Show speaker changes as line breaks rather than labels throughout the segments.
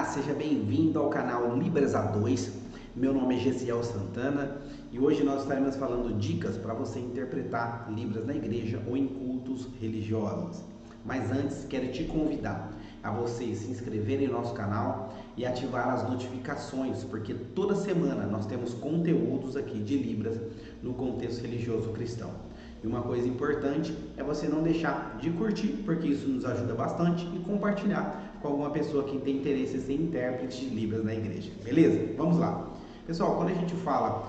seja bem-vindo ao canal Libras A2. Meu nome é Gesiel Santana e hoje nós estaremos falando dicas para você interpretar Libras na igreja ou em cultos religiosos. Mas antes, quero te convidar a você se inscrever em nosso canal e ativar as notificações, porque toda semana nós temos conteúdos aqui de Libras no contexto religioso cristão. E uma coisa importante é você não deixar de curtir, porque isso nos ajuda bastante, e compartilhar com alguma pessoa que tem interesse em ser intérprete de Libras na igreja. Beleza? Vamos lá. Pessoal, quando a gente fala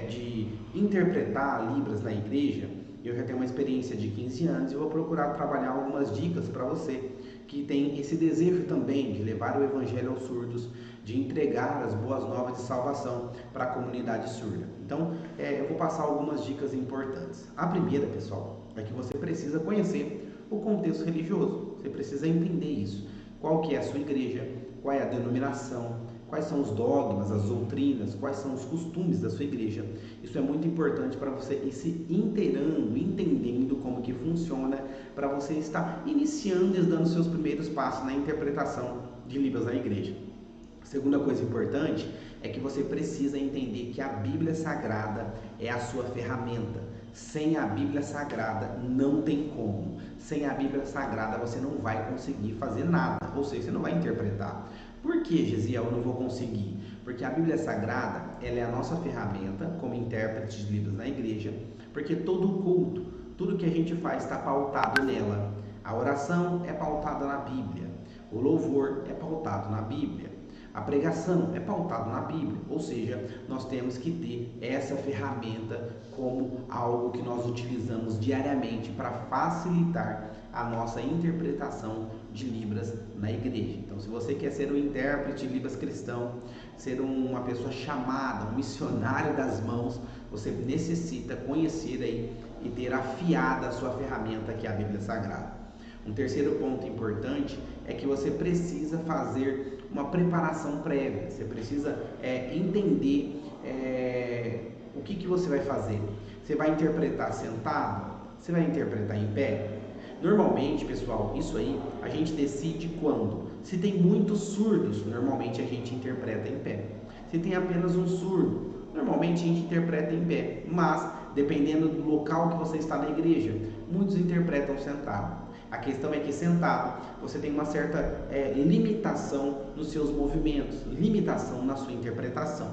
de interpretar Libras na igreja, eu já tenho uma experiência de 15 anos e vou procurar trabalhar algumas dicas para você que tem esse desejo também de levar o evangelho aos surdos, de entregar as boas novas de salvação para a comunidade surda. Então, eu vou passar algumas dicas importantes. A primeira, pessoal, é que você precisa conhecer o contexto religioso. Você precisa entender isso. Qual que é a sua igreja, qual é a denominação, quais são os dogmas, as doutrinas, quais são os costumes da sua igreja. Isso é muito importante para você ir se inteirando, entendendo como que funciona, para você estar iniciando e dando seus primeiros passos na interpretação de Libras na igreja. Segunda coisa importante é que você precisa entender que a Bíblia Sagrada é a sua ferramenta. Sem a Bíblia Sagrada não tem como. Sem a Bíblia Sagrada você não vai conseguir fazer nada, ou seja, você não vai interpretar. Por que, Gesiel, eu não vou conseguir? Porque a Bíblia Sagrada ela é a nossa ferramenta como intérprete de Libras na igreja, porque todo culto, tudo que a gente faz está pautado nela. A oração é pautada na Bíblia, o louvor é pautado na Bíblia. A pregação é pautada na Bíblia, ou seja, nós temos que ter essa ferramenta como algo que nós utilizamos diariamente para facilitar a nossa interpretação de Libras na igreja. Então, se você quer ser um intérprete de Libras cristão, ser uma pessoa chamada, um missionário das mãos, você necessita conhecer aí e ter afiada a sua ferramenta, que é a Bíblia Sagrada. Um terceiro ponto importante é que você precisa fazer uma preparação prévia. Você precisa entender o que você vai fazer. Você vai interpretar sentado? Você vai interpretar em pé? Normalmente, pessoal, isso aí a gente decide quando? Se tem muitos surdos, normalmente a gente interpreta em pé. Se tem apenas um surdo, normalmente a gente interpreta em pé. Mas, dependendo do local que você está na igreja, muitos interpretam sentado. A questão é que sentado você tem uma certa limitação nos seus movimentos, limitação na sua interpretação.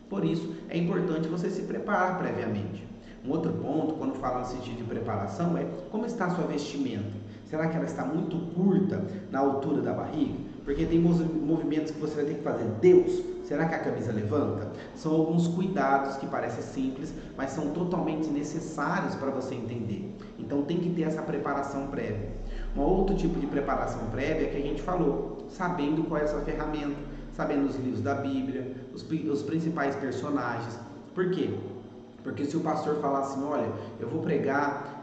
Por isso, é importante você se preparar previamente. Um outro ponto, quando fala no sentido de preparação, é como está a sua vestimenta. Será que ela está muito curta na altura da barriga? Porque tem movimentos que você vai ter que fazer. Deus, será que a camisa levanta? São alguns cuidados que parecem simples, mas são totalmente necessários para você entender. Então tem que ter essa preparação prévia. Um outro tipo de preparação prévia é que a gente falou, sabendo qual é essa ferramenta, sabendo os livros da Bíblia, os principais personagens. Por quê? Porque se o pastor falar assim, olha, eu vou pregar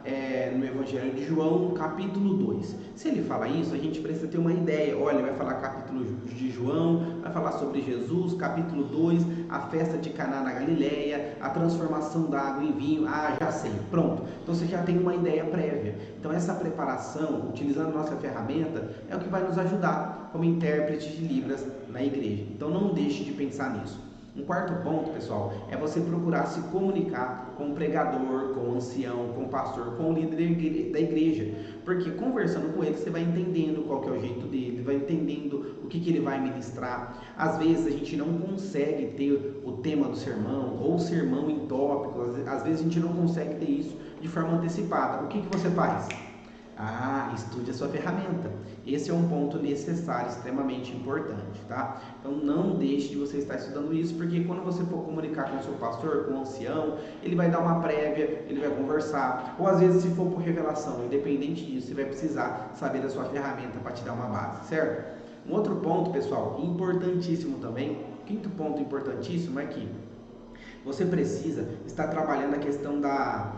no Evangelho de João, capítulo 2. Se ele falar isso, a gente precisa ter uma ideia. Olha, vai falar capítulo de João, vai falar sobre Jesus, capítulo 2, a festa de Caná na Galileia, a transformação da água em vinho. Ah, já sei, pronto. Então você já tem uma ideia prévia. Então essa preparação, utilizando a nossa ferramenta, é o que vai nos ajudar como intérprete de Libras na igreja. Então não deixe de pensar nisso. Um quarto ponto, pessoal, é você procurar se comunicar com o pregador, com o ancião, com o pastor, com o líder da igreja. Porque conversando com ele, você vai entendendo qual que é o jeito dele, vai entendendo o que ele vai ministrar. Às vezes a gente não consegue ter o tema do sermão, ou o sermão em tópicos, às vezes a gente não consegue ter isso de forma antecipada. O que você faz? Estude a sua ferramenta. Esse é um ponto necessário, extremamente importante, tá? Então não deixe de você estar estudando isso, porque quando você for comunicar com o seu pastor, com o ancião, ele vai dar uma prévia, ele vai conversar, ou às vezes se for por revelação, independente disso, você vai precisar saber da sua ferramenta para te dar uma base, certo? Um outro ponto, pessoal, importantíssimo também, quinto ponto importantíssimo é que você precisa estar trabalhando a questão da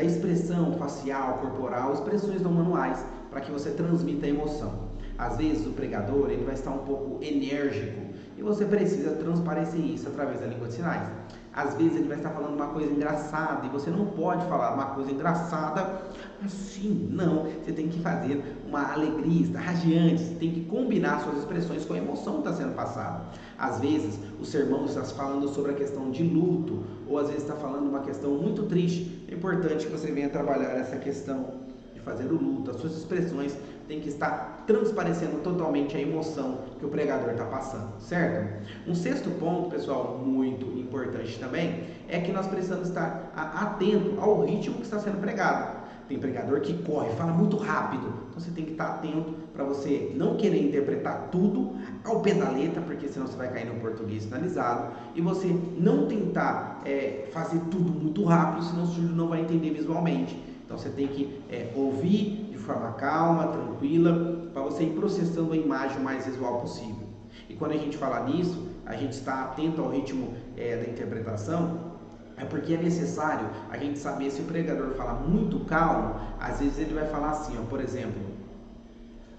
expressão facial, corporal, expressões não manuais, para que você transmita a emoção. Às vezes o pregador ele vai estar um pouco enérgico e você precisa transparecer isso através da língua de sinais. Às vezes ele vai estar falando uma coisa engraçada e você não pode falar uma coisa engraçada assim, não. Você tem que fazer uma alegria, estar radiante, você tem que combinar suas expressões com a emoção que está sendo passada. Às vezes o sermão está falando sobre a questão de luto, ou às vezes está falando uma questão muito triste. É importante que você venha trabalhar essa questão de fazer o luto. As suas expressões têm que estar transparecendo totalmente a emoção que o pregador está passando, certo? Um sexto ponto, pessoal, muito importante também, é que nós precisamos estar atento ao ritmo que está sendo pregado. Tem pregador que corre, fala muito rápido, então você tem que estar atento para você não querer interpretar tudo ao pé da letra, porque senão você vai cair no português sinalizado, e você não tentar fazer tudo muito rápido, senão o surdo não vai entender visualmente. Então você tem que ouvir de forma calma, tranquila, para você ir processando a imagem o mais visual possível. E quando a gente fala nisso, a gente está atento ao ritmo da interpretação, é porque é necessário a gente saber se o pregador fala muito calmo, às vezes ele vai falar assim, ó, por exemplo,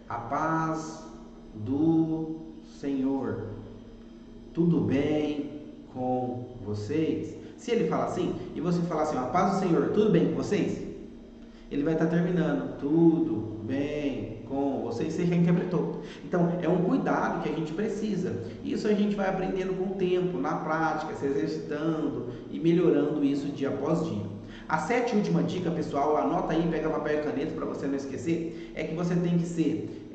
a paz do Senhor, tudo bem com vocês? Se ele fala assim, e você falar assim, a paz do Senhor, tudo bem com vocês? Ele vai estar terminando, tudo bem com vocês, você já interpretou. Então, é um cuidado que a gente precisa. Isso a gente vai aprendendo com o tempo, na prática, se exercitando e melhorando isso dia após dia. A sétima e última dica, pessoal, anota aí, pega papel e caneta para você não esquecer, é que você tem que ser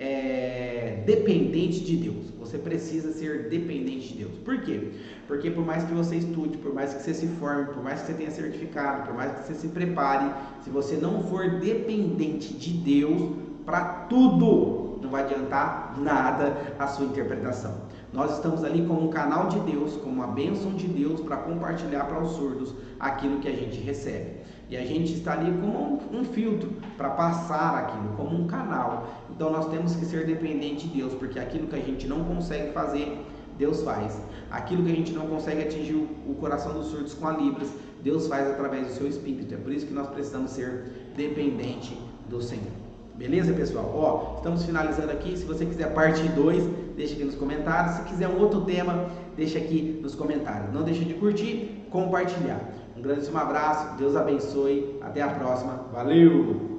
dependente de Deus. Você precisa ser dependente de Deus. Por quê? Porque por mais que você estude, por mais que você se forme, por mais que você tenha certificado, por mais que você se prepare, se você não for dependente de Deus para tudo, não vai adiantar nada a sua interpretação. Nós estamos ali como um canal de Deus, como uma bênção de Deus para compartilhar para os surdos aquilo que a gente recebe. E a gente está ali como um filtro para passar aquilo, como um canal. Então nós temos que ser dependente de Deus, porque aquilo que a gente não consegue fazer, Deus faz. Aquilo que a gente não consegue atingir o coração dos surdos com a Libras, Deus faz através do seu Espírito. É por isso que nós precisamos ser dependente do Senhor. Beleza, pessoal? Ó, estamos finalizando aqui. Se você quiser parte 2, deixa aqui nos comentários. Se quiser um outro tema, deixa aqui nos comentários. Não deixa de curtir, compartilhar. Um grandíssimo abraço, Deus abençoe. Até a próxima. Valeu!